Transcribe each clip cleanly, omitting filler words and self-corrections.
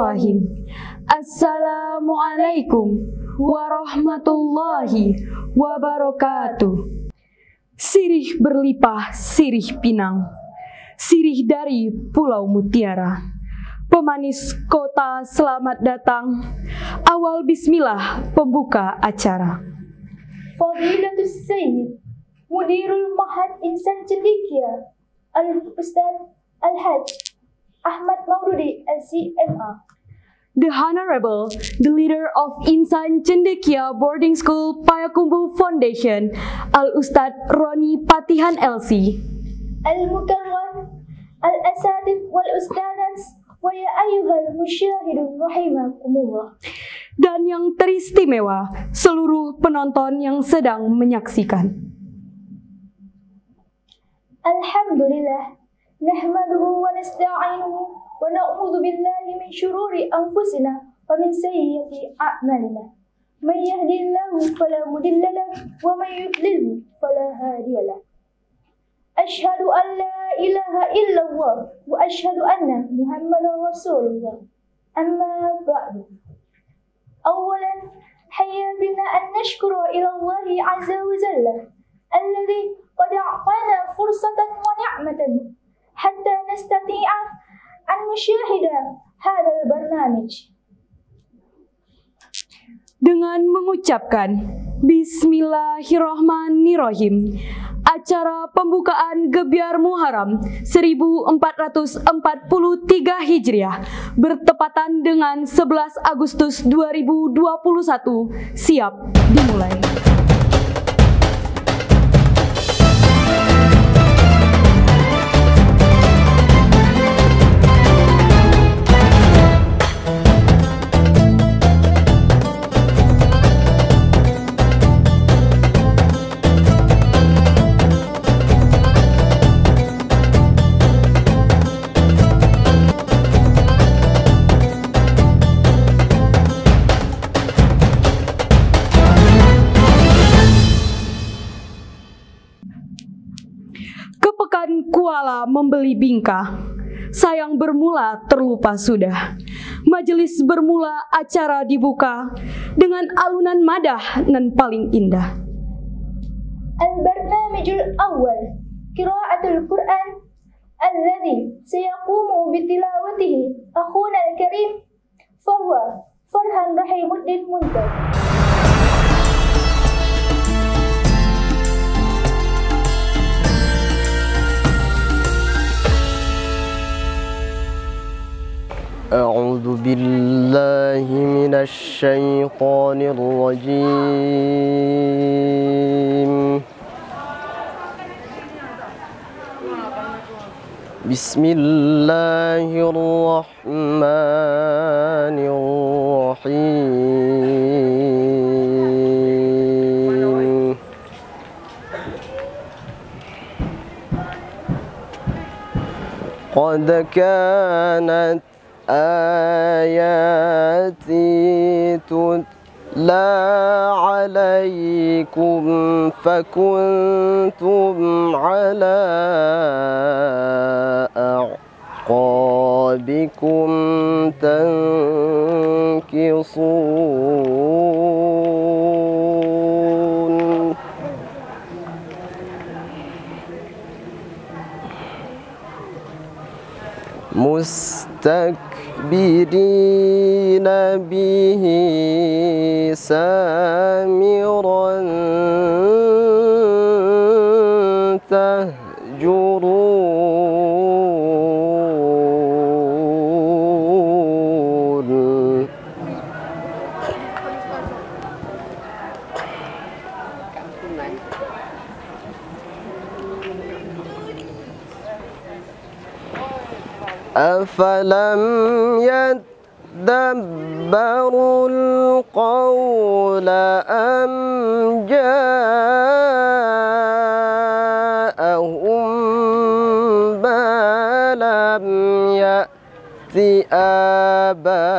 Bismillahirrahmanirrahim. Assalamualaikum warahmatullahi wabarakatuh. Sirih berlimpah, sirih pinang, sirih dari Pulau Mutiara. Pemanis kota selamat datang. Awal bismillah pembuka acara. Fadilatus Sayyid Mudirul Mahad Insan Cendekia Al-Ustaz Al-Hajj Ahmad Maududi LCMA. The Honorable, the leader of Insan Cendekia Boarding School Payakumbuh Foundation, Al-Ustaz Roni Patihan LC. Al-Mukarram Al-Asatid Wal-Ustadzat wa ya ayyuhal musyahidun rahimakumullah. Dan yang teristimewa, seluruh penonton yang sedang menyaksikan. Alhamdulillah, nahmaduhu wa nasta'inuhu wa na'udzu billahi min syururi anfusina wa min sayyiati a'malina. May yahdihillahu fala mudilla lahu wa may yudlilhu fala hadiya lahu. Asyhadu an la ilaha illallah wa asyhadu anna Muhammadar Rasulullah. Amma ba'du. Awalan, hayya bina an nashkura ila Allah azza wa jalla alladhi qad a'tana fursatan wa ni'matan hatta nastati'a an nusyahida hadzal barnamij. Dengan mengucapkan Bismillahirrahmanirrahim, acara pembukaan Gebyar Muharram 1443 Hijriah bertepatan dengan 11 Agustus 2021 siap dimulai. Kepekan kuala membeli bingkah, sayang bermula terlupa sudah. Majelis bermula, acara dibuka dengan alunan madah nan paling indah. Al-barnamijul awal qira'atul Qur'an alladhi sayaqumu bitilawatihi akhuna al-karim fahuwa Farhan Rahimuddin Muntar. أعوذ بالله من الشيطان الرجيم. بسم الله الرحمن الرحيم. قد كانت آياتي تتلى عليكم فكنتم على أعقابكم تنكصون. مستكبرين به سامرا تهجرون. أفلم يدبروا القول أم جاءهم ما لم يأت آباءهم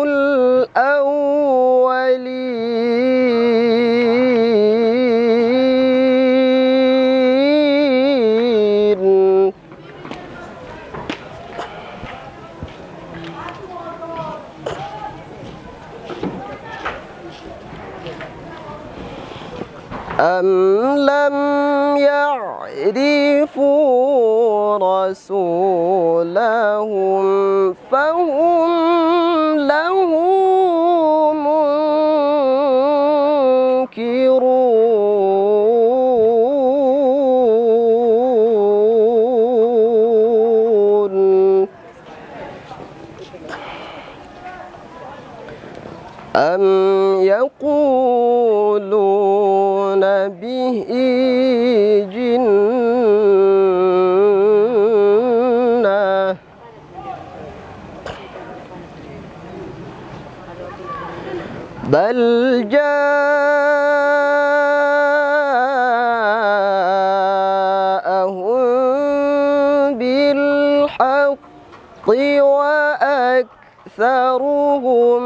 الأولين. أم لم يعرفوا رسولهم فهم له منكرون أم يقولون به جنة بل جاءهم بالحق وأكثرهم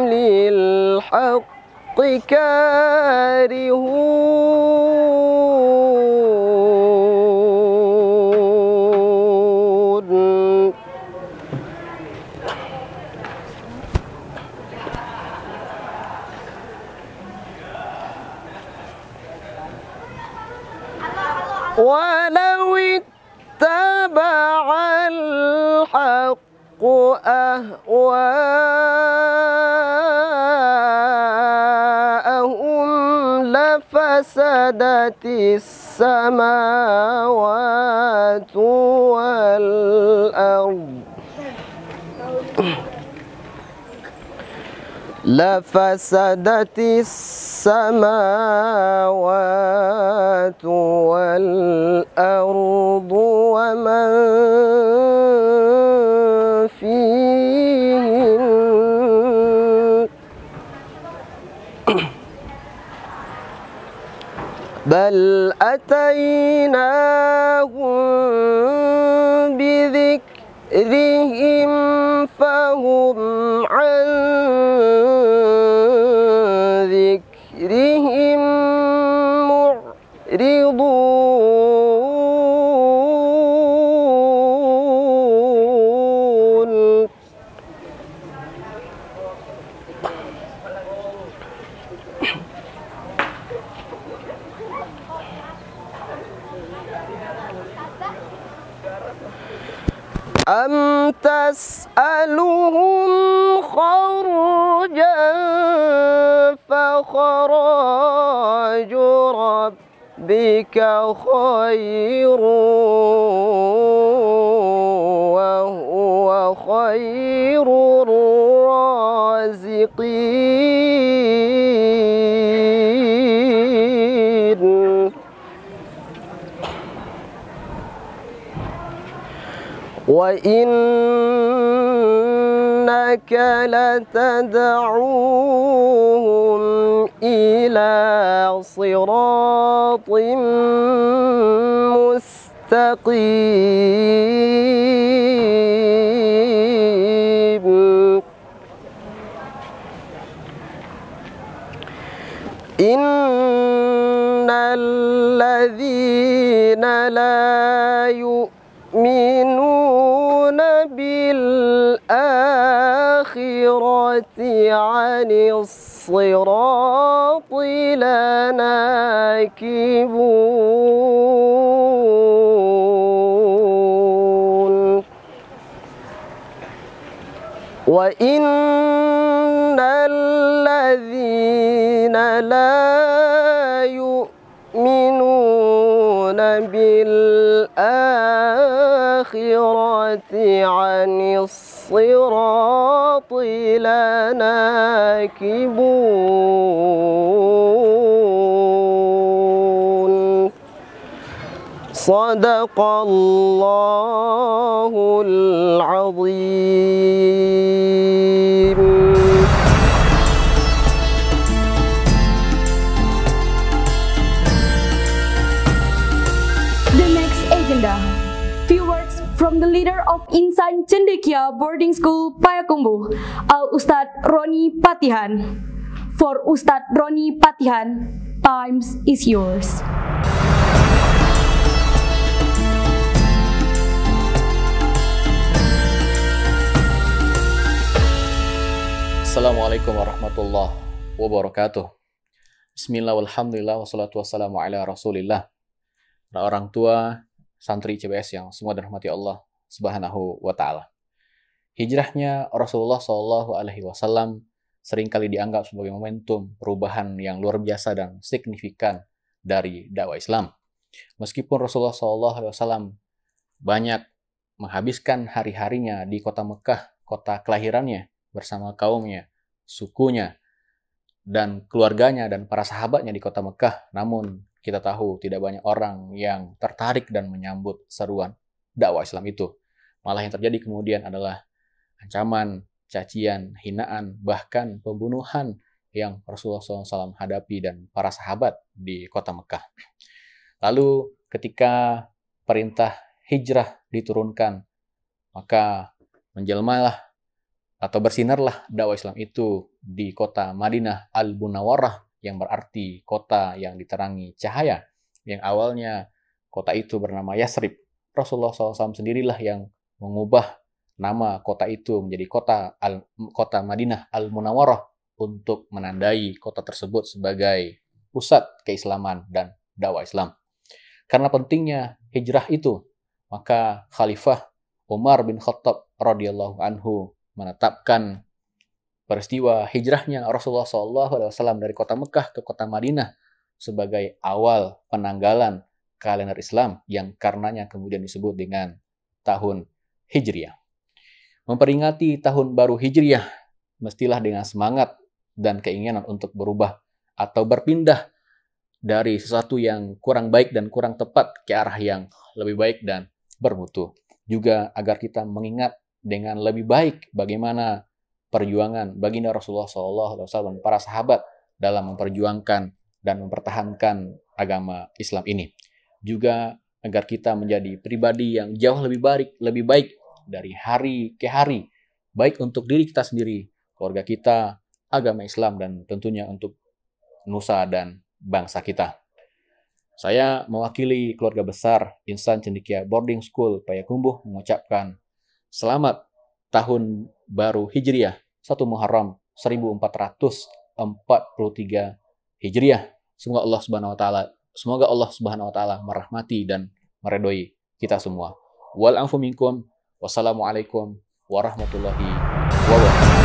للحق كارهون ولو اتبع الحق أهواءهم لفسدت السماوات والأرض لفسدت السماوات والأرض ومن فيهن بل أتيناهم بذكرهم فهم عن ذكرهم معرضون أم تسألهم خرجا فخراج ربك خير وهو خير الرازقين وإنك لتدعوهم إلى صراط مستقيم إن الذين لا يؤمنون بالآخرة عن الصراط لناكبون وإن الذين لا يؤمنون بالآخرة عن الصراط لناكبون صدق الله العظيم. The next agenda. Few words from the leader of Insan Cendekia Boarding School Payakumbuh, Al Ustadz Roni Patihan. For Ustadz Roni Patihan, times is yours. Assalamualaikum warahmatullahi wabarakatuh. Bismillah, walhamdulillah, wassalatu wassalamu ala rasulillah. Para orang tua, santri CBS yang semua dirahmati Allah Subhanahu wa Ta'ala. Hijrahnya Rasulullah SAW seringkali dianggap sebagai momentum perubahan yang luar biasa dan signifikan dari dakwah Islam. Meskipun Rasulullah SAW banyak menghabiskan hari-harinya di kota Mekah, kota kelahirannya, bersama kaumnya, sukunya, dan keluarganya dan para sahabatnya di kota Mekah, namun kita tahu tidak banyak orang yang tertarik dan menyambut seruan dakwah Islam itu. Malah yang terjadi kemudian adalah ancaman, cacian, hinaan, bahkan pembunuhan yang Rasulullah SAW hadapi dan para sahabat di kota Mekah. Lalu ketika perintah hijrah diturunkan, maka menjelmalah atau bersinarlah dakwah Islam itu di kota Madinah Al-Munawwarah, yang berarti kota yang diterangi cahaya, yang awalnya kota itu bernama Yasrib. Rasulullah SAW sendirilah yang mengubah nama kota itu menjadi kota Madinah Al-Munawwarah untuk menandai kota tersebut sebagai pusat keislaman dan dakwah Islam. Karena pentingnya hijrah itu, maka Khalifah Umar bin Khattab radhiyallahu anhu menetapkan peristiwa hijrahnya Rasulullah SAW dari kota Mekah ke kota Madinah sebagai awal penanggalan kalender Islam yang karenanya kemudian disebut dengan tahun Hijriah. Memperingati tahun baru Hijriah mestilah dengan semangat dan keinginan untuk berubah atau berpindah dari sesuatu yang kurang baik dan kurang tepat ke arah yang lebih baik dan bermutu. Juga agar kita mengingat dengan lebih baik bagaimana perjuangan baginda Rasulullah SAW dan para sahabat dalam memperjuangkan dan mempertahankan agama Islam ini. Juga agar kita menjadi pribadi yang jauh lebih baik dari hari ke hari, baik untuk diri kita sendiri, keluarga kita, agama Islam, dan tentunya untuk nusa dan bangsa kita. Saya mewakili keluarga besar Insan Cendekia Boarding School Payakumbuh mengucapkan selamat tahun baru Hijriah 1 Muharram 1443 Hijriah. Semoga Allah Subhanahu wa taala merahmati dan meridhoi kita semua. Wal afu minkum. Wassalamualaikum warahmatullahi wabarakatuh.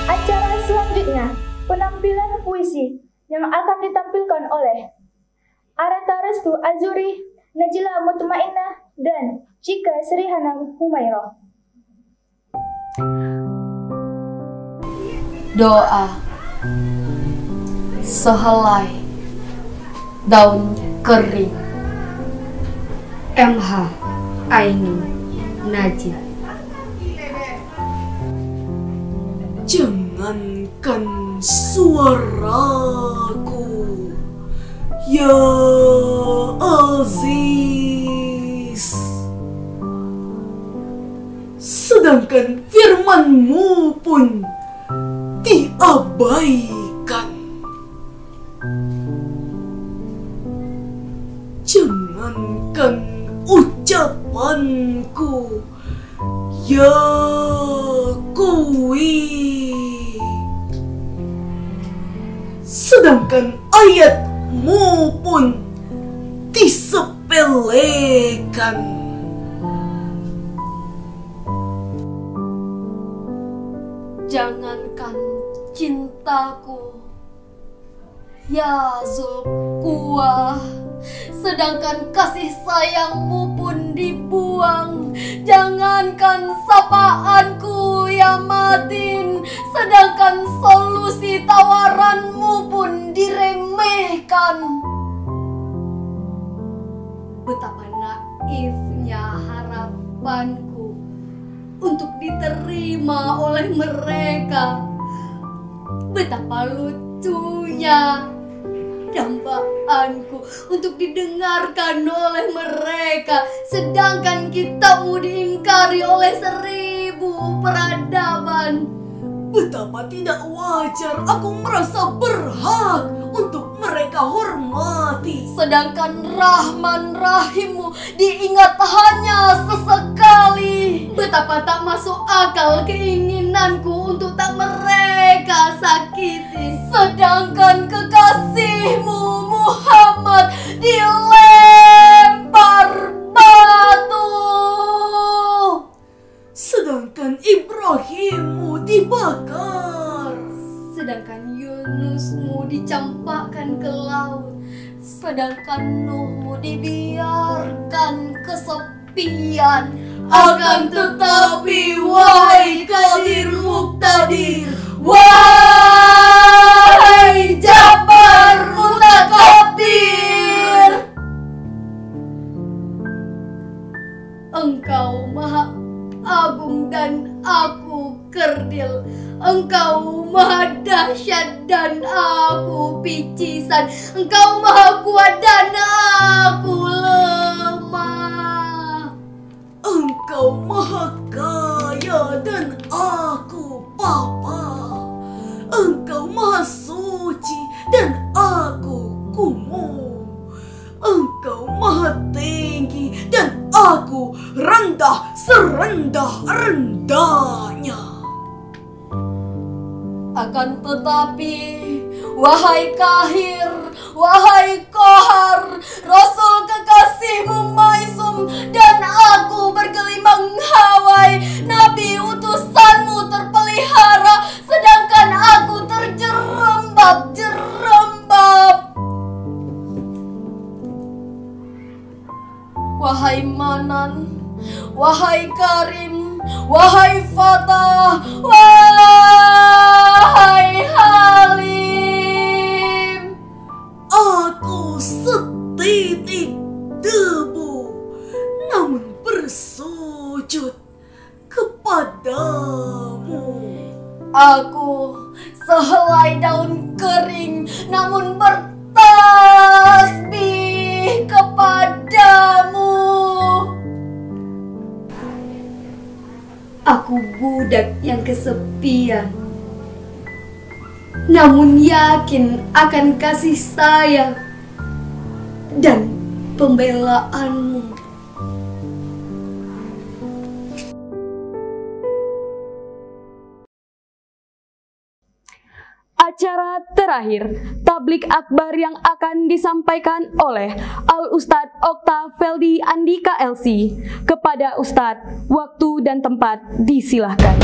Acara selanjutnya, penampilan puisi yang akan ditampilkan oleh Arata Restu Azuri, Najila Mutmainnah, dan Cika Srihana Humairah. Doa. Sehelai daun kering. MH Aini Najib. Jangankan suaraku, ya Aziz, sedangkan firman-Mu pun diabaikan. Jangankan ucapanku, ya Qawi, sedangkan ayat-Mu pun disepelekan. Jangankan cintaku, ya Zulquwah, sedangkan kasih sayang-Mu pun dibuang. Jangankan sapaanku, ya Matin, sedangkan solusi tawaran-Mu pun diremehkan. Betapa naifnya harapanku untuk diterima oleh mereka. Betapa lucunya dambaanku untuk didengarkan oleh mereka, sedangkan kitabmu diingkari oleh 1000 peradaban. Betapa tidak wajar aku merasa berhak untuk mereka hormati. Sedangkan Rahman Rahimmu diingat hanya sesekali. Betapa tak masuk akal keinginanku untuk tak mereka sakiti. Sedangkan kekasihmu Muhammad dilempar batu. Sedangkan Ibrahimmu dibakar. Sedangkan Yunusmu dicampakkan ke laut. Sedangkan Nuhmu dibiarkan kesepian. Akan tetapi wahai Qadir Muqtadir, wahai Jabbar Mutakabbir, Engkau maha agung dan aku kerdil. Engkau maha dahsyat dan aku picisan. Engkau maha kuat dan aku lemah. Engkau maha kaya dan aku papa. Engkau maha suci dan aku kumuh. Engkau maha tinggi dan aku rendah serendah-rendahnya. Akan tetapi wahai Kahir, wahai Kohar, Rasul kekasihmu Maisum dan aku bergelimang hawai. Nabi utusanmu terpelihara, sedangkan aku terjerembab-jerembab. Wahai Manan, wahai Karim, wahai Fatah, wahai Halim, Aku setitik debu, namun bersujud kepadamu. aku sehelai daun kering, namun bertasbih kepadamu. Aku budak yang kesepian, namun yakin akan kasih sayang dan pembelaanmu. Acara terakhir, tablik akbar yang akan disampaikan oleh Al-Ustadz Okta Feldi Andika LC. Kepada Ustadz, waktu dan tempat disilahkan.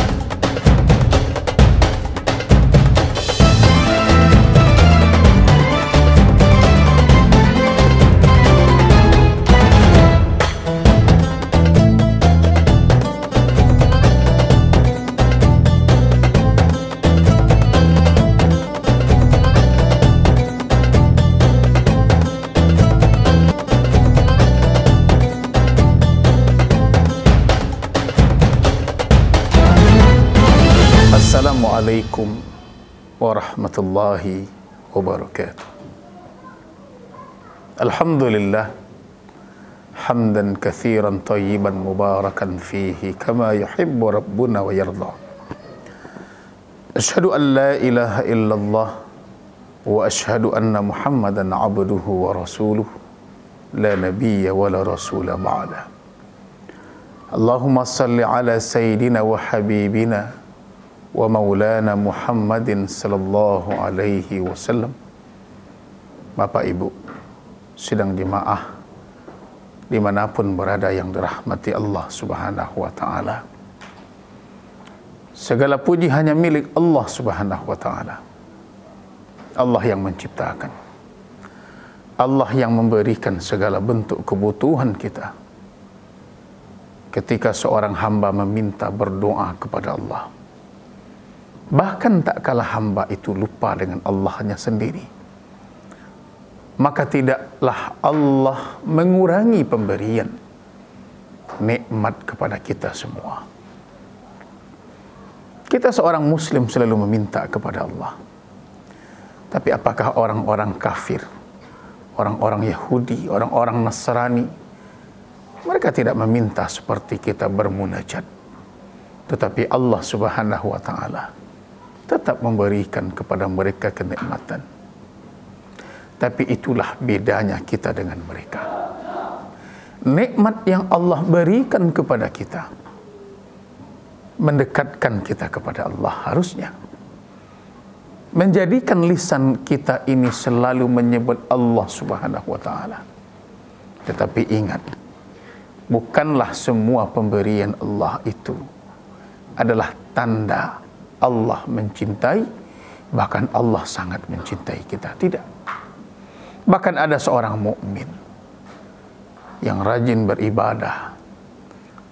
Assalamualaikum warahmatullahi wabarakatuh. Alhamdulillah hamdan katsiran tayyiban mubarakan fihi kama yuhibbu rabbuna wa yarda. Asyhadu an la ilaha illallah wa asyhadu anna Muhammadan abduhu wa rasuluh la nabiyya wa la rasula ba'da. Allahumma salli ala sayyidina wa habibina wa maulana Muhammadin sallallahu alaihi wasallam. Bapak Ibu sidang jemaah dimanapun berada yang dirahmati Allah subhanahu wa ta'ala, segala puji hanya milik Allah subhanahu wa ta'ala. Allah yang menciptakan, Allah yang memberikan segala bentuk kebutuhan kita. Ketika seorang hamba meminta berdoa kepada Allah, bahkan tak kalah hamba itu lupa dengan Allahnya sendiri, maka tidaklah Allah mengurangi pemberian nikmat kepada kita semua. Kita seorang muslim selalu meminta kepada Allah. Tapi apakah orang-orang kafir, orang-orang Yahudi, orang-orang Nasrani, mereka tidak meminta seperti kita bermunajat. Tetapi Allah subhanahu wa ta'ala tetap memberikan kepada mereka kenikmatan. Tapi itulah bedanya kita dengan mereka. Nikmat yang Allah berikan kepada kita mendekatkan kita kepada Allah harusnya. Menjadikan lisan kita ini selalu menyebut Allah Subhanahu wa taala. Tetapi ingat, bukanlah semua pemberian Allah itu adalah tanda Allah mencintai, bahkan Allah sangat mencintai kita. Tidak. Bahkan ada seorang mukmin yang rajin beribadah,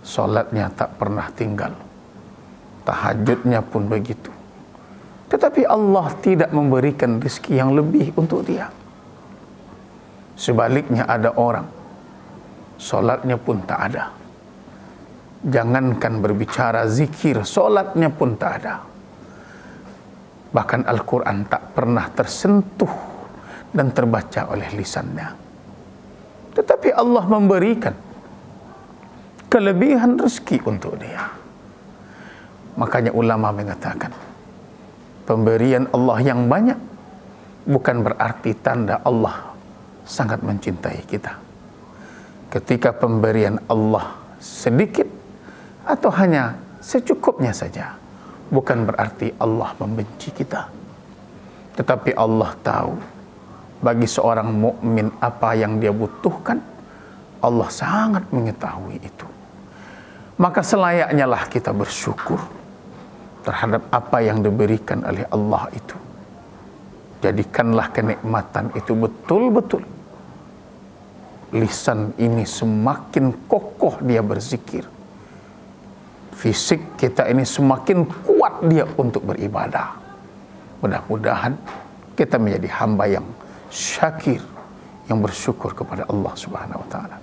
salatnya tak pernah tinggal, tahajudnya pun begitu. Tetapi Allah tidak memberikan rezeki yang lebih untuk dia. Sebaliknya ada orang, salatnya pun tak ada. Jangankan berbicara zikir, salatnya pun tak ada. Bahkan Al-Quran tak pernah tersentuh dan terbaca oleh lisannya. Tetapi Allah memberikan kelebihan rezeki untuk dia. Makanya ulama mengatakan, pemberian Allah yang banyak bukan berarti tanda Allah sangat mencintai kita. Ketika pemberian Allah sedikit atau hanya secukupnya saja, bukan berarti Allah membenci kita. Tetapi Allah tahu bagi seorang mukmin apa yang dia butuhkan, Allah sangat mengetahui itu. Maka selayaknya lah kita bersyukur terhadap apa yang diberikan oleh Allah itu. Jadikanlah kenikmatan itu betul-betul. Lisan ini semakin kokoh dia berzikir. Fisik kita ini semakin kuat dia untuk beribadah. Mudah-mudahan kita menjadi hamba yang syakir, yang bersyukur kepada Allah Subhanahu wa taala.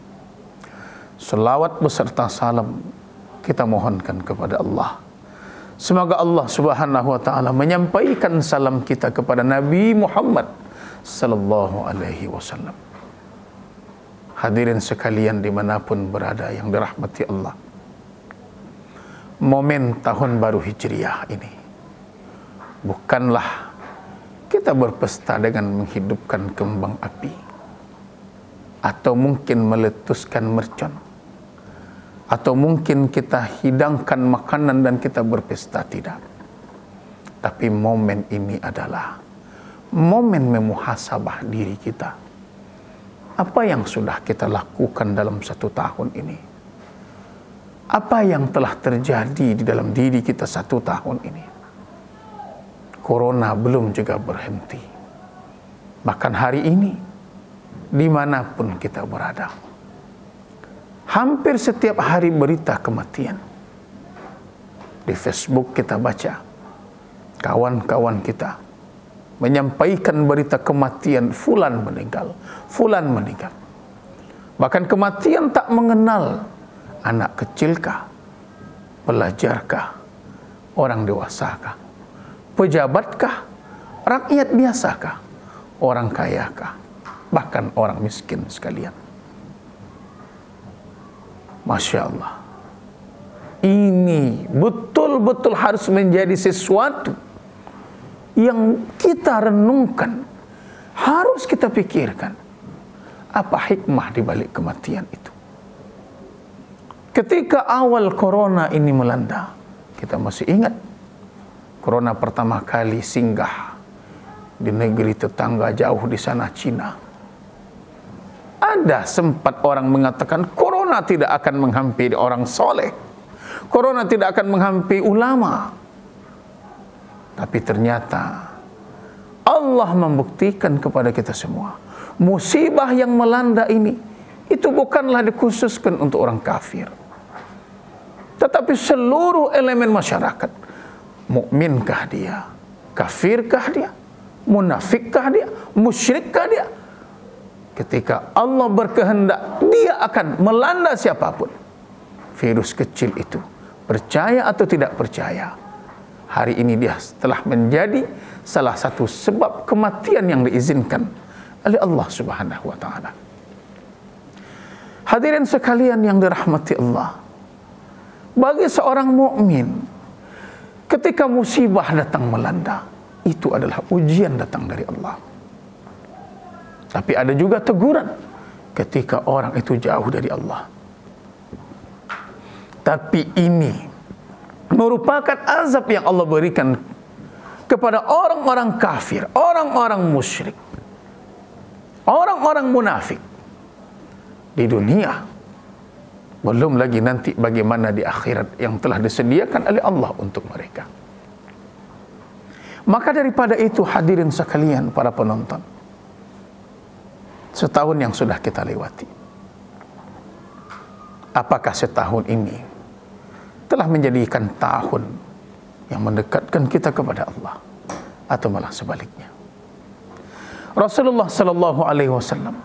Selawat beserta salam kita mohonkan kepada Allah. Semoga Allah Subhanahu wa taala menyampaikan salam kita kepada Nabi Muhammad sallallahu alaihi wasallam. Hadirin sekalian dimanapun berada yang dirahmati Allah, momen tahun baru Hijriah ini bukanlah kita berpesta dengan menghidupkan kembang api atau mungkin meletuskan mercon atau mungkin kita hidangkan makanan dan kita berpesta, tidak. Tapi momen ini adalah momen memuhasabah diri kita. Apa yang sudah kita lakukan dalam 1 tahun ini? Apa yang telah terjadi di dalam diri kita 1 tahun ini? Corona belum juga berhenti. Bahkan hari ini, dimanapun kita berada, hampir setiap hari berita kematian. Di Facebook kita baca, kawan-kawan kita menyampaikan berita kematian, fulan meninggal, fulan meninggal. Bahkan kematian tak mengenal anak kecilkah, pelajarkah, orang dewasakah, pejabatkah, rakyat biasakah, orang kayakah, bahkan orang miskin sekalian. Masya Allah, ini betul-betul harus menjadi sesuatu yang kita renungkan, harus kita pikirkan apa hikmah di balik kematian itu. Ketika awal corona ini melanda, kita masih ingat corona pertama kali singgah di negeri tetangga jauh di sana, Cina. Ada sempat orang mengatakan corona tidak akan menghampiri orang soleh, corona tidak akan menghampiri ulama. Tapi ternyata Allah membuktikan kepada kita semua, musibah yang melanda ini itu bukanlah dikhususkan untuk orang kafir, tetapi seluruh elemen masyarakat. Mukminkah dia? Kafirkah dia? Munafikkah dia? Musyrikkah dia? Ketika Allah berkehendak, dia akan melanda siapapun. Virus kecil itu, percaya atau tidak percaya, hari ini dia telah menjadi salah satu sebab kematian yang diizinkan oleh Allah Subhanahu wa taala. Hadirin sekalian yang dirahmati Allah, bagi seorang mukmin, ketika musibah datang melanda, itu adalah ujian datang dari Allah. Tapi ada juga teguran ketika orang itu jauh dari Allah. Tapi ini merupakan azab yang Allah berikan kepada orang-orang kafir, orang-orang musyrik, orang-orang munafik di dunia. Belum lagi nanti bagaimana di akhirat yang telah disediakan oleh Allah untuk mereka. Maka daripada itu, hadirin sekalian para penonton, setahun yang sudah kita lewati, apakah setahun ini telah menjadikan tahun yang mendekatkan kita kepada Allah, atau malah sebaliknya? Rasulullah sallallahu alaihi wasallam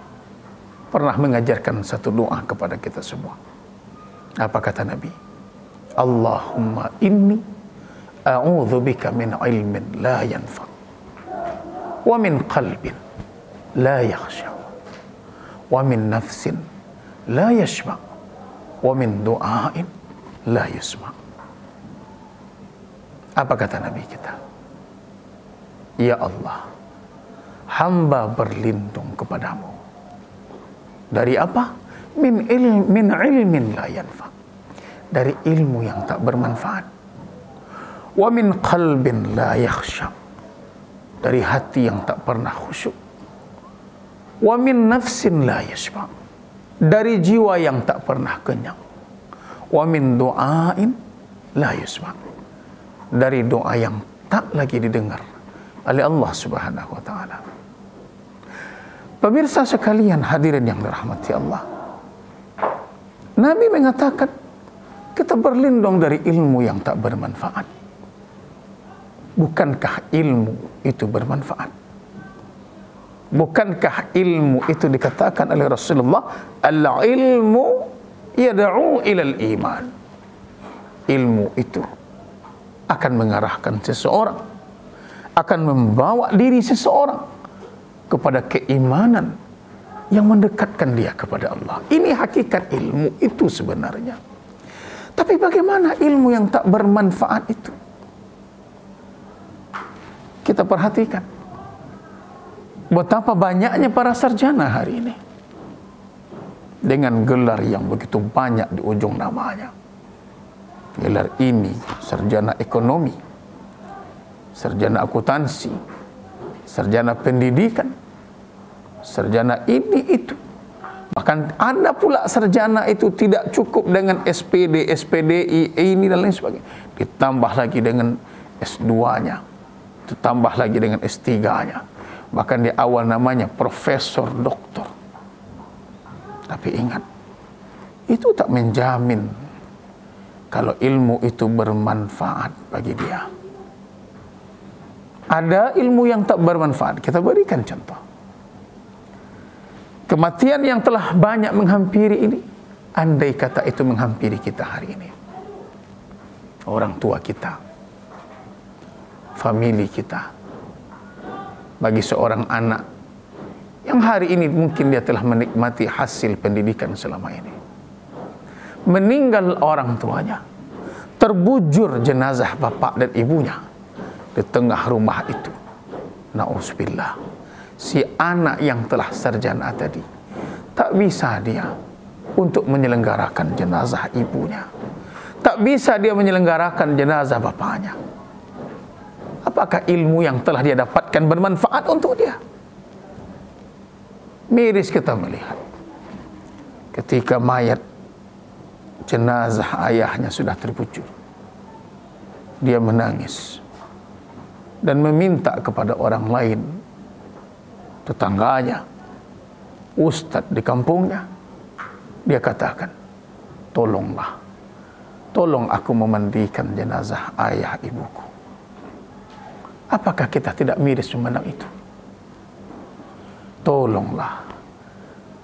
pernah mengajarkan satu doa kepada kita semua. Apa kata Nabi? Allahumma inni a'udzubika min ilmin la yanfa' wa min qalbin la yakhsha wa min nafsin la yashba' wa min du'ain la yusma'. Apa kata Nabi kita? Ya Allah, hamba berlindung kepadamu dari apa? Min ilmin la yanfa', dari ilmu yang tak bermanfaat. Wa min qalbin la yakhsha', dari hati yang tak pernah khusyuk. Wa min nafsin la yashba', dari jiwa yang tak pernah kenyang. Wa min du'ain la yusma', dari doa yang tak lagi didengar oleh Allah Subhanahu wa taala. Pemirsa sekalian, hadirin yang dirahmati Allah, Nabi mengatakan kita berlindung dari ilmu yang tak bermanfaat. Bukankah ilmu itu bermanfaat? Bukankah ilmu itu dikatakan oleh Rasulullah, al-ilmu yad'u ilal iman. Ilmu itu akan mengarahkan seseorang, akan membawa diri seseorang kepada keimanan yang mendekatkan dia kepada Allah. Ini hakikat ilmu itu sebenarnya. Tapi bagaimana ilmu yang tak bermanfaat itu? Kita perhatikan betapa banyaknya para sarjana hari ini dengan gelar yang begitu banyak di ujung namanya. Gelar ini sarjana ekonomi, sarjana akuntansi, sarjana pendidikan, sarjana ini itu. Bahkan ada pula sarjana itu tidak cukup dengan SPD, SPDI, ini dan lain sebagainya. Ditambah lagi dengan S2-nya, ditambah lagi dengan S3-nya. Bahkan di awal namanya profesor, doktor. Tapi ingat, itu tak menjamin kalau ilmu itu bermanfaat bagi dia. Ada ilmu yang tak bermanfaat. Kita berikan contoh. Kematian yang telah banyak menghampiri ini, andai kata itu menghampiri kita hari ini, orang tua kita, famili kita, bagi seorang anak yang hari ini mungkin dia telah menikmati hasil pendidikan selama ini, meninggal orang tuanya, terbujur jenazah bapak dan ibunya di tengah rumah itu. Na'udzubillah. Si anak yang telah sarjana tadi tak bisa dia untuk menyelenggarakan jenazah ibunya, tak bisa dia menyelenggarakan jenazah bapaknya. Apakah ilmu yang telah dia dapatkan bermanfaat untuk dia? Miris kita melihat ketika mayat jenazah ayahnya sudah terbujur, dia menangis dan meminta kepada orang lain, tetangganya, ustadz di kampungnya. Dia katakan, tolonglah, tolong aku memandikan jenazah ayah ibuku. Apakah kita tidak miris memandang itu? Tolonglah,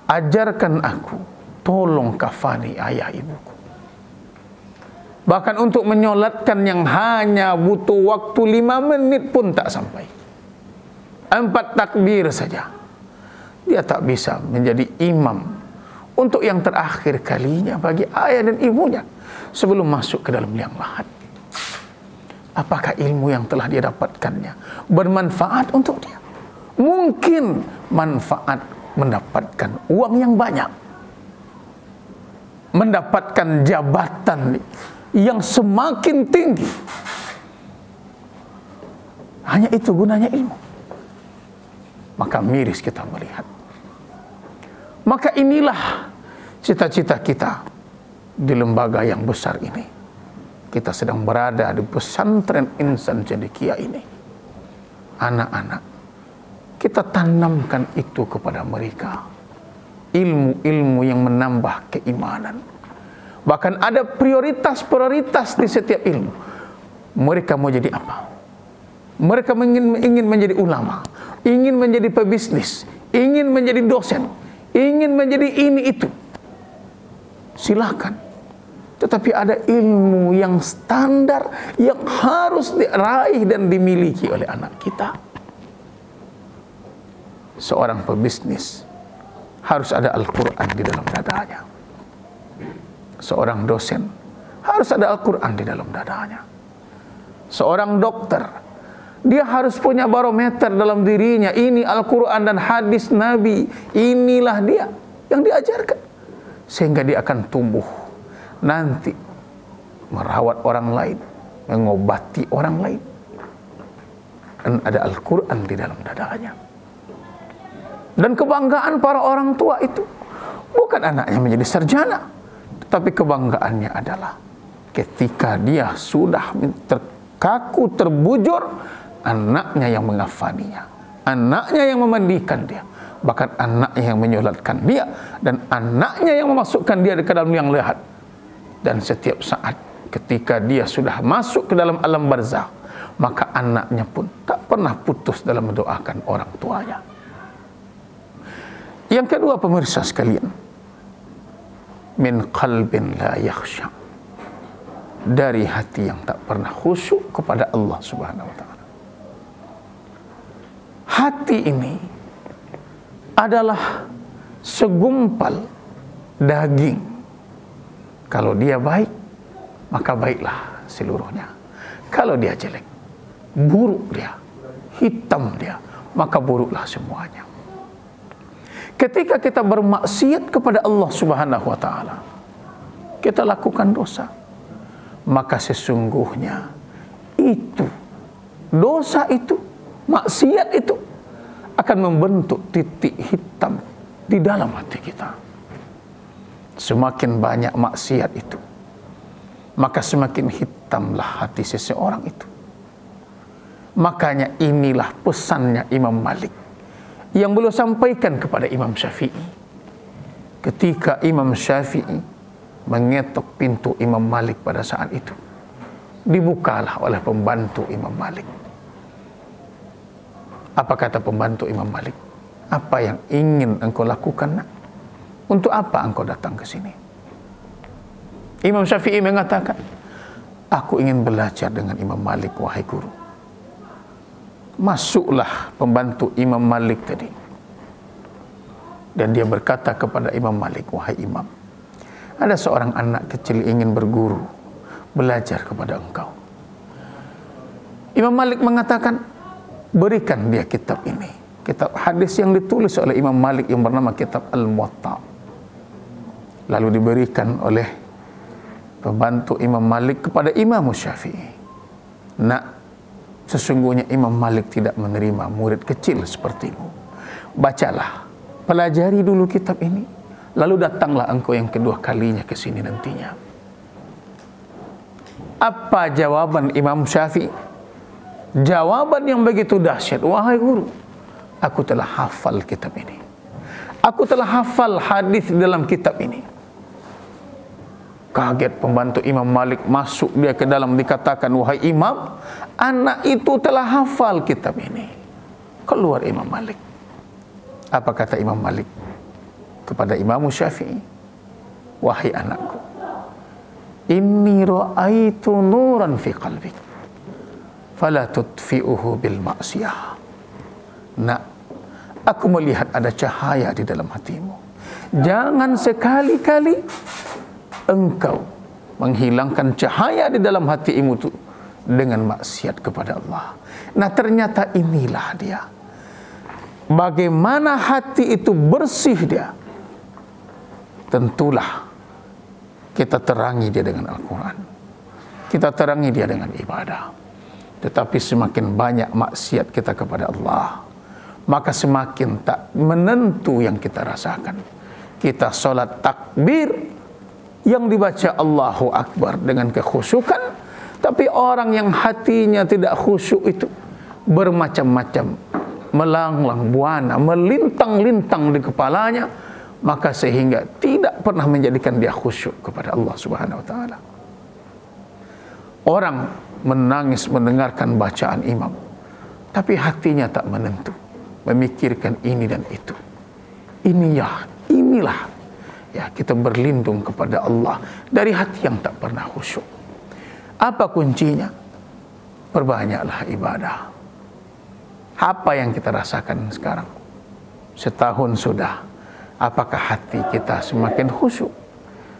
ajarkan aku, tolong kafani ayah ibuku. Bahkan untuk menyolatkan yang hanya butuh waktu 5 menit pun tak sampai. 4 takbir saja, dia tak bisa menjadi imam untuk yang terakhir kalinya bagi ayah dan ibunya sebelum masuk ke dalam liang lahat. Apakah ilmu yang telah dia dapatkannya bermanfaat untuk dia? Mungkin manfaat mendapatkan uang yang banyak, mendapatkan jabatan yang semakin tinggi. Hanya itu gunanya ilmu. Maka miris kita melihat. Maka inilah cita-cita kita di lembaga yang besar ini. Kita sedang berada di pesantren Insan Cendekia ini. Anak-anak, kita tanamkan itu kepada mereka. Ilmu-ilmu yang menambah keimanan. Bahkan ada prioritas-prioritas di setiap ilmu. Mereka mau jadi apa? Mereka ingin menjadi ulama, ingin menjadi pebisnis, ingin menjadi dosen, ingin menjadi ini itu. Silakan. Tetapi ada ilmu yang standar yang harus diraih dan dimiliki oleh anak kita. Seorang pebisnis harus ada Al-Quran di dalam dadanya. Seorang dosen harus ada Al-Quran di dalam dadanya. Seorang dokter, dia harus punya barometer dalam dirinya. Ini Al-Quran dan hadis Nabi. Inilah dia yang diajarkan. Sehingga dia akan tumbuh nanti merawat orang lain, mengobati orang lain. Dan ada Al-Quran di dalam dadanya. Dan kebanggaan para orang tua itu bukan anaknya menjadi sarjana, tetapi kebanggaannya adalah ketika dia sudah terkaku, terbujur, anaknya yang mengafaninya, anaknya yang memandikan dia, bahkan anaknya yang menyolatkan dia, dan anaknya yang memasukkan dia ke dalam liang lahat. Dan setiap saat ketika dia sudah masuk ke dalam alam barzakh, maka anaknya pun tak pernah putus dalam mendoakan orang tuanya. Yang kedua, pemirsa sekalian, min qalbin la yakhsha, dari hati yang tak pernah khusyuk kepada Allah Subhanahu wa ta'ala. Hati ini adalah segumpal daging. Kalau dia baik, maka baiklah seluruhnya. Kalau dia jelek, buruk dia, hitam dia, maka buruklah semuanya. Ketika kita bermaksiat kepada Allah Subhanahu wa ta'ala, kita lakukan dosa, maka sesungguhnya itu, dosa itu, maksiat itu akan membentuk titik hitam di dalam hati kita. Semakin banyak maksiat itu, maka semakin hitamlah hati seseorang itu. Makanya inilah pesannya Imam Malik yang beliau sampaikan kepada Imam Syafi'i. Ketika Imam Syafi'i mengetok pintu Imam Malik pada saat itu, dibukalah oleh pembantu Imam Malik. Apa kata pembantu Imam Malik? Apa yang ingin engkau lakukan, nak? Untuk apa engkau datang ke sini? Imam Syafi'i mengatakan, aku ingin belajar dengan Imam Malik, wahai guru. Masuklah pembantu Imam Malik tadi, dan dia berkata kepada Imam Malik, wahai Imam, ada seorang anak kecil ingin berguru, belajar kepada engkau. Imam Malik mengatakan, berikan dia kitab ini, kitab hadis yang ditulis oleh Imam Malik yang bernama kitab Al-Muwatta. Lalu diberikan oleh pembantu Imam Malik kepada Imam Syafi'i. Nak, sesungguhnya Imam Malik tidak menerima murid kecil sepertimu. Bacalah, pelajari dulu kitab ini, lalu datanglah engkau yang kedua kalinya ke sini nantinya. Apa jawaban Imam Syafi'i? Jawaban yang begitu dahsyat. Wahai guru, aku telah hafal kitab ini. Aku telah hafal hadis di dalam kitab ini. Kaget pembantu Imam Malik, masuk dia ke dalam, dikatakan, wahai Imam, anak itu telah hafal kitab ini. Keluar Imam Malik. Apa kata Imam Malik kepada Imam Syafi'i? Wahai anakku, inni ra'aitu nuran fi qalbik, fala tutfi'uhu bil ma'siyah. Nak, aku melihat ada cahaya di dalam hatimu. Jangan sekali-kali engkau menghilangkan cahaya di dalam hatimu itu dengan maksiat kepada Allah. Nah, ternyata inilah dia. bagaimana hati itu bersih dia, tentulah kita terangi dia dengan Al-Quran, kita terangi dia dengan ibadah. Tetapi semakin banyak maksiat kita kepada Allah, maka semakin tak menentu yang kita rasakan. Kita solat takbir yang dibaca Allahu Akbar dengan kekhusyukan, tapi orang yang hatinya tidak khusyuk itu bermacam-macam, melanglang buana, melintang-lintang di kepalanya, maka sehingga tidak pernah menjadikan dia khusyuk kepada Allah Subhanahu wa taala. Orang menangis mendengarkan bacaan imam, tapi hatinya tak menentu, memikirkan ini dan itu. Inilah ya, kita berlindung kepada Allah dari hati yang tak pernah khusyuk. Apa kuncinya? Perbanyaklah ibadah. Apa yang kita rasakan sekarang? Setahun sudah, apakah hati kita semakin khusyuk?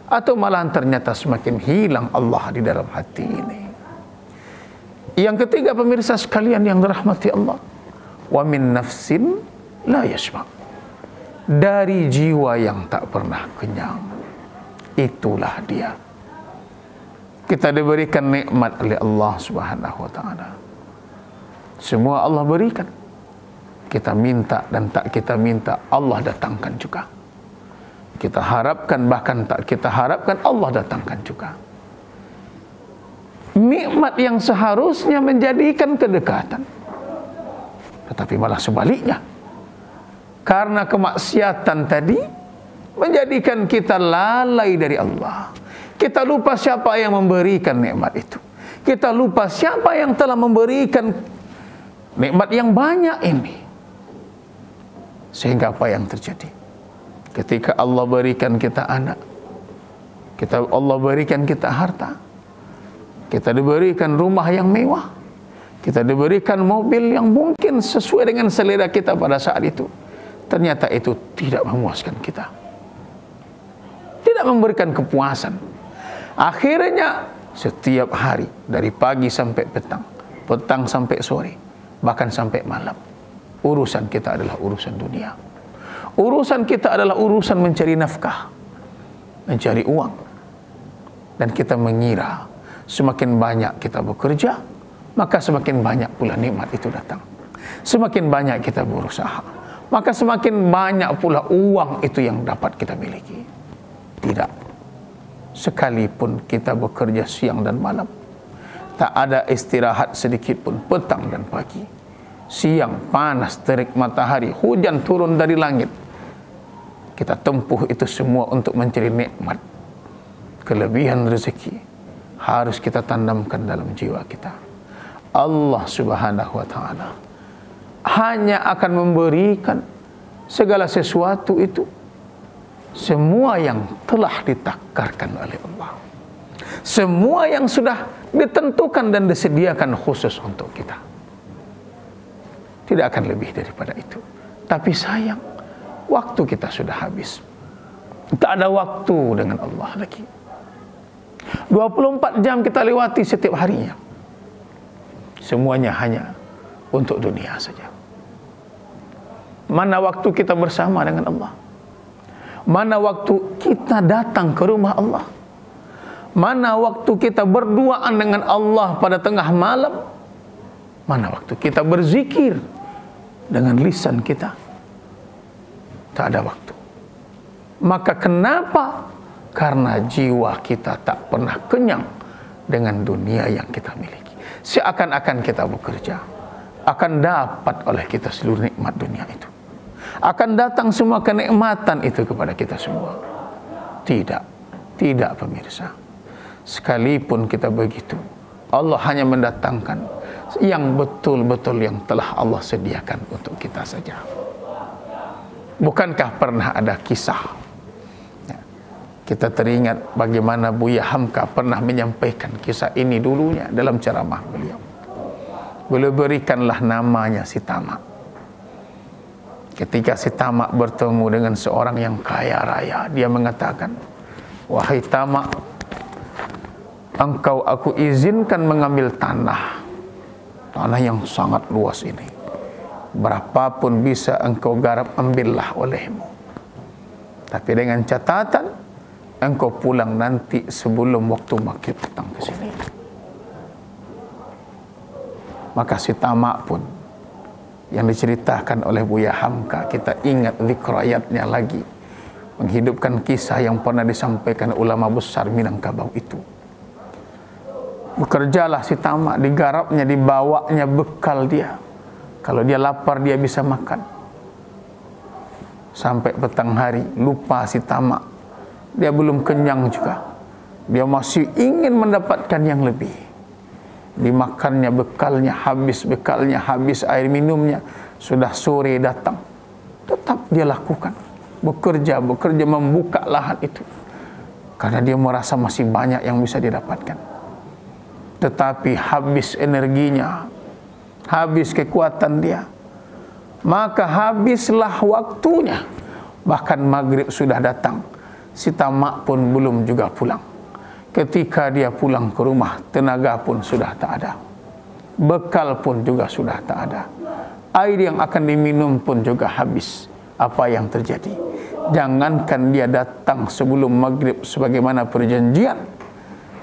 Atau malahan ternyata semakin hilang Allah di dalam hati ini? Yang ketiga, pemirsa sekalian yang dirahmati Allah, wa min nafsin la yashba, dari jiwa yang tak pernah kenyang. Itulah dia. Kita diberikan nikmat oleh Allah Subhanahu wa taala. Semua Allah berikan. Kita minta dan tak kita minta, Allah datangkan juga. Kita harapkan bahkan tak kita harapkan, Allah datangkan juga. Nikmat yang seharusnya menjadikan kedekatan, tetapi malah sebaliknya. Karena kemaksiatan tadi menjadikan kita lalai dari Allah. Kita lupa siapa yang memberikan nikmat itu. Kita lupa siapa yang telah memberikan nikmat yang banyak ini. Sehingga apa yang terjadi? Ketika Allah berikan kita anak, Allah berikan kita harta, kita diberikan rumah yang mewah, kita diberikan mobil yang mungkin sesuai dengan selera kita pada saat itu, ternyata itu tidak memuaskan kita, tidak memberikan kepuasan. Akhirnya setiap hari, dari pagi sampai petang, petang sampai sore, bahkan sampai malam, urusan kita adalah urusan dunia. Urusan kita adalah urusan mencari nafkah, mencari uang. Dan kita mengira semakin banyak kita bekerja, maka semakin banyak pula nikmat itu datang. Semakin banyak kita berusaha, maka semakin banyak pula uang itu yang dapat kita miliki. Tidak. Sekalipun kita bekerja siang dan malam, tak ada istirahat sedikit pun, petang dan pagi. Siang panas terik matahari, hujan turun dari langit. Kita tempuh itu semua untuk mencari nikmat. Kelebihan rezeki harus kita tanamkan dalam jiwa kita. Allah Subhanahu wa taala hanya akan memberikan segala sesuatu itu, semua yang telah ditakarkan oleh Allah, semua yang sudah ditentukan dan disediakan khusus untuk kita. Tidak akan lebih daripada itu. Tapi sayang, waktu kita sudah habis. Tak ada waktu dengan Allah lagi. 24 jam kita lewati setiap harinya. Semuanya hanya untuk dunia saja. Mana waktu kita bersama dengan Allah? Mana waktu kita datang ke rumah Allah? Mana waktu kita berduaan dengan Allah pada tengah malam? Mana waktu kita berzikir dengan lisan kita? Tak ada waktu. Maka kenapa? Karena jiwa kita tak pernah kenyang dengan dunia yang kita miliki. Seakan-akan kita bekerja, akan dapat oleh kita seluruh nikmat dunia itu. Akan datang semua kenikmatan itu kepada kita semua. Tidak, tidak pemirsa. Sekalipun kita begitu, Allah hanya mendatangkan yang betul-betul yang telah Allah sediakan untuk kita saja. Bukankah pernah ada kisah? Kita teringat bagaimana Buya Hamka pernah menyampaikan kisah ini dulunya dalam ceramah beliau. Beliau berikanlah namanya si Tamak. Ketika si Tamak bertemu dengan seorang yang kaya raya, dia mengatakan, "Wahai Tamak, engkau aku izinkan mengambil tanah yang sangat luas ini. berapapun bisa engkau garap, ambillah olehmu. Tapi dengan catatan, engkau pulang nanti sebelum waktu maghrib datang ke sini. Maka si tamak pun yang diceritakan oleh Buya Hamka, kita ingat zikrayatnya lagi, menghidupkan kisah yang pernah disampaikan ulama besar Minangkabau itu. Bekerjalah si tamak, digarapnya, dibawanya bekal dia. Kalau dia lapar dia bisa makan. Sampai petang hari lupa si tamak, dia belum kenyang juga, dia masih ingin mendapatkan yang lebih. Dimakannya bekalnya, habis air minumnya, sudah sore datang, tetap dia lakukan, bekerja membuka lahan itu, karena dia merasa masih banyak yang bisa didapatkan. Tetapi habis energinya, habis kekuatan dia, maka habislah waktunya. Bahkan maghrib sudah datang, si tamak pun belum juga pulang. Ketika dia pulang ke rumah, tenaga pun sudah tak ada, bekal pun juga sudah tak ada, air yang akan diminum pun juga habis. Apa yang terjadi? Jangankan dia datang sebelum maghrib sebagaimana perjanjian,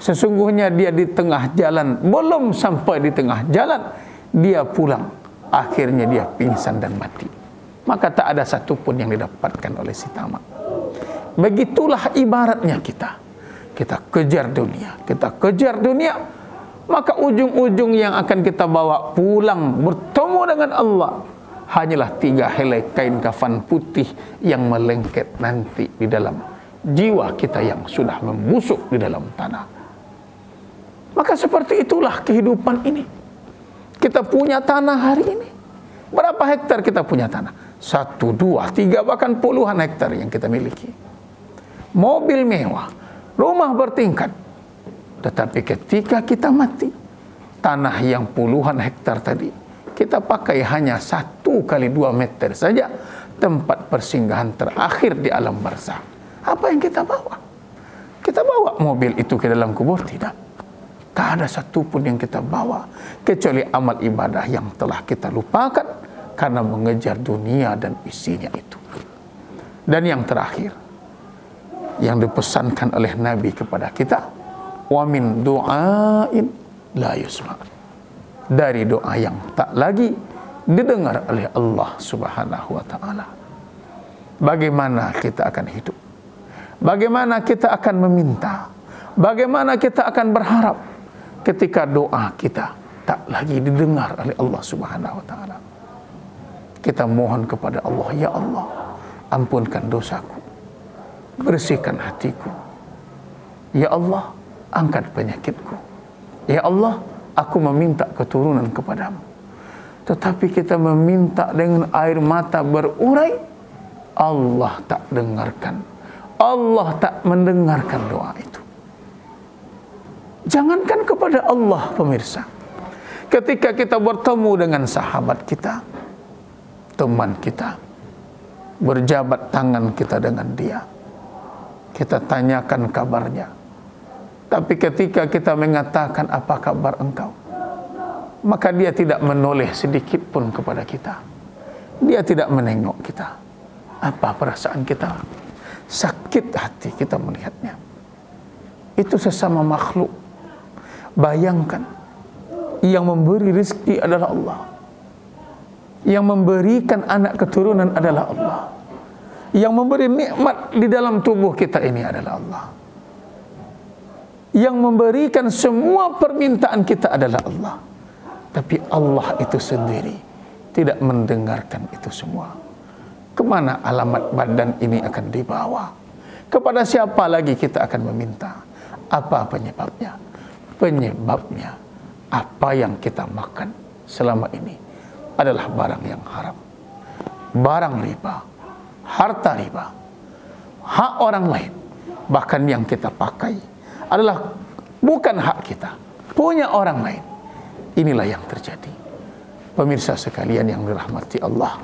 sesungguhnya dia di tengah jalan, belum sampai di tengah jalan, dia pulang, akhirnya dia pingsan dan mati. Maka tak ada satupun yang didapatkan oleh si tamak. Begitulah ibaratnya kita kejar dunia, maka ujung-ujung yang akan kita bawa pulang bertemu dengan Allah hanyalah 3 helai kain kafan putih yang melengket nanti di dalam jiwa kita yang sudah membusuk di dalam tanah. Maka seperti itulah kehidupan ini. Kita punya tanah hari ini. Berapa hektar kita punya tanah? 1, 2, 3, bahkan puluhan hektar yang kita miliki. Mobil mewah, rumah bertingkat. Tetapi ketika kita mati, tanah yang puluhan hektar tadi, kita pakai hanya 1 kali 2 meter saja, tempat persinggahan terakhir di alam barzakh. Apa yang kita bawa? Kita bawa mobil itu ke dalam kubur? Tidak. Tak ada satupun yang kita bawa, kecuali amal ibadah yang telah kita lupakan karena mengejar dunia dan isinya itu. Dan yang terakhir, yang dipesankan oleh Nabi kepada kita, wa min du'ain la yusma', dari doa yang tak lagi didengar oleh Allah Subhanahu wa taala. Bagaimana kita akan hidup? Bagaimana kita akan meminta? Bagaimana kita akan berharap ketika doa kita tak lagi didengar oleh Allah Subhanahu wa taala? Kita mohon kepada Allah, ya Allah, ampunkan dosaku, bersihkan hatiku. Ya Allah, angkat penyakitku. Ya Allah, aku meminta keturunan kepadamu. Tetapi kita meminta dengan air mata berurai, Allah tak dengarkan, Allah tak mendengarkan doa itu. Jangankan kepada Allah, pemirsa, ketika kita bertemu dengan sahabat kita, teman kita, berjabat tangan kita dengan dia, kita tanyakan kabarnya. Tapi ketika kita mengatakan apa kabar engkau, maka dia tidak menoleh sedikit pun kepada kita. Dia tidak menengok kita. Apa perasaan kita? Sakit hati kita melihatnya. Itu sesama makhluk. Bayangkan, yang memberi rezeki adalah Allah, yang memberikan anak keturunan adalah Allah, yang memberi nikmat di dalam tubuh kita ini adalah Allah, yang memberikan semua permintaan kita adalah Allah. Tapi Allah itu sendiri tidak mendengarkan itu semua. Kemana alamat badan ini akan dibawa? Kepada siapa lagi kita akan meminta? Apa penyebabnya? Penyebabnya, apa yang kita makan selama ini adalah barang yang haram, barang riba, harta riba, hak orang lain. Bahkan yang kita pakai adalah bukan hak kita, punya orang lain. Inilah yang terjadi. Pemirsa sekalian yang dirahmati Allah,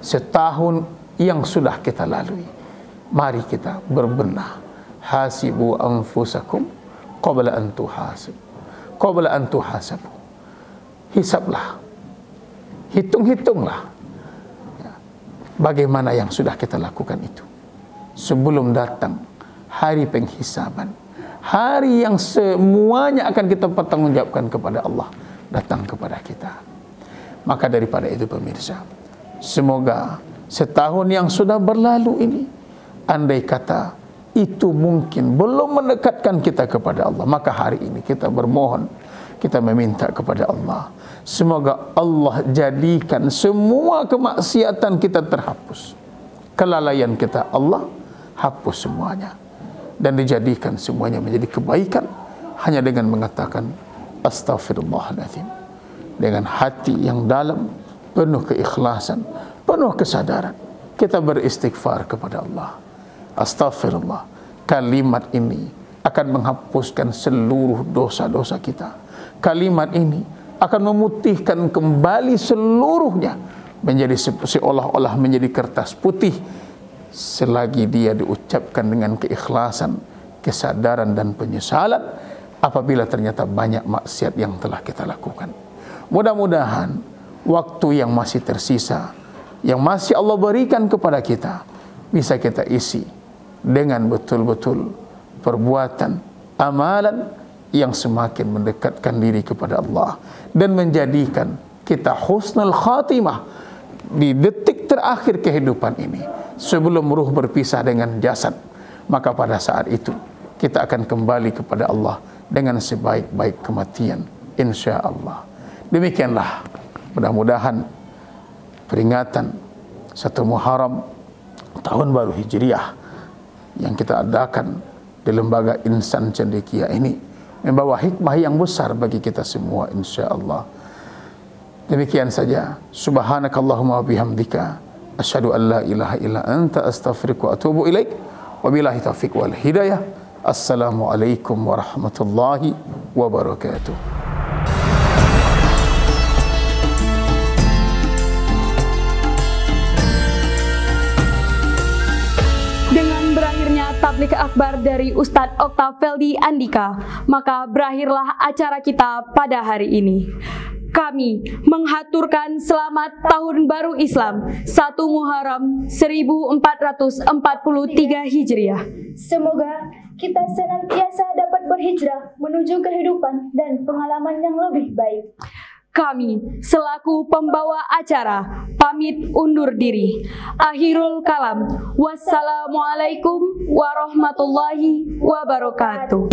setahun yang sudah kita lalui, mari kita berbenah. Hasibu anfusakum qabla an tuhasabu. Hisablah, hitung-hitunglah bagaimana yang sudah kita lakukan itu sebelum datang hari penghisaban, hari yang semuanya akan kita pertanggungjawabkan kepada Allah datang kepada kita. Maka daripada itu pemirsa, semoga setahun yang sudah berlalu ini, andai kata itu mungkin belum mendekatkan kita kepada Allah, maka hari ini kita bermohon, kita meminta kepada Allah, semoga Allah jadikan semua kemaksiatan kita terhapus, kelalaian kita Allah hapus semuanya, dan dijadikan semuanya menjadi kebaikan hanya dengan mengatakan astaghfirullahaladzim, dengan hati yang dalam, penuh keikhlasan, penuh kesadaran, kita beristighfar kepada Allah. Astaghfirullah, kalimat ini akan menghapuskan seluruh dosa-dosa kita. Kalimat ini akan memutihkan kembali seluruhnya menjadi seolah-olah menjadi kertas putih selagi dia diucapkan dengan keikhlasan, kesadaran dan penyesalan apabila ternyata banyak maksiat yang telah kita lakukan. Mudah-mudahan waktu yang masih tersisa, yang masih Allah berikan kepada kita, bisa kita isi dengan betul-betul perbuatan, amalan yang semakin mendekatkan diri kepada Allah dan menjadikan kita husnul khatimah di detik terakhir kehidupan ini sebelum ruh berpisah dengan jasad. Maka pada saat itu kita akan kembali kepada Allah dengan sebaik-baik kematian, insya Allah. Demikianlah, mudah-mudahan peringatan 1 Muharram tahun baru Hijriah yang kita adakan di lembaga Insan Cendekia ini membawa hikmah yang besar bagi kita semua, insya Allah. Demikian saja. Subhanakallahumma bihamdika asyhadu an la ilaha illa anta astaghfiruka wa atubu ilaik. Wabillahi taufiq wal hidayah. Assalamualaikum warahmatullahi wabarakatuh. Tablik akbar dari Ustadz Oktaveldi Andika, maka berakhirlah acara kita pada hari ini. Kami menghaturkan selamat Tahun Baru Islam 1 Muharram 1443 Hijriah. Semoga kita senantiasa dapat berhijrah menuju kehidupan dan pengalaman yang lebih baik. Kami selaku pembawa acara pamit undur diri. Akhirul kalam. Wassalamualaikum warahmatullahi wabarakatuh.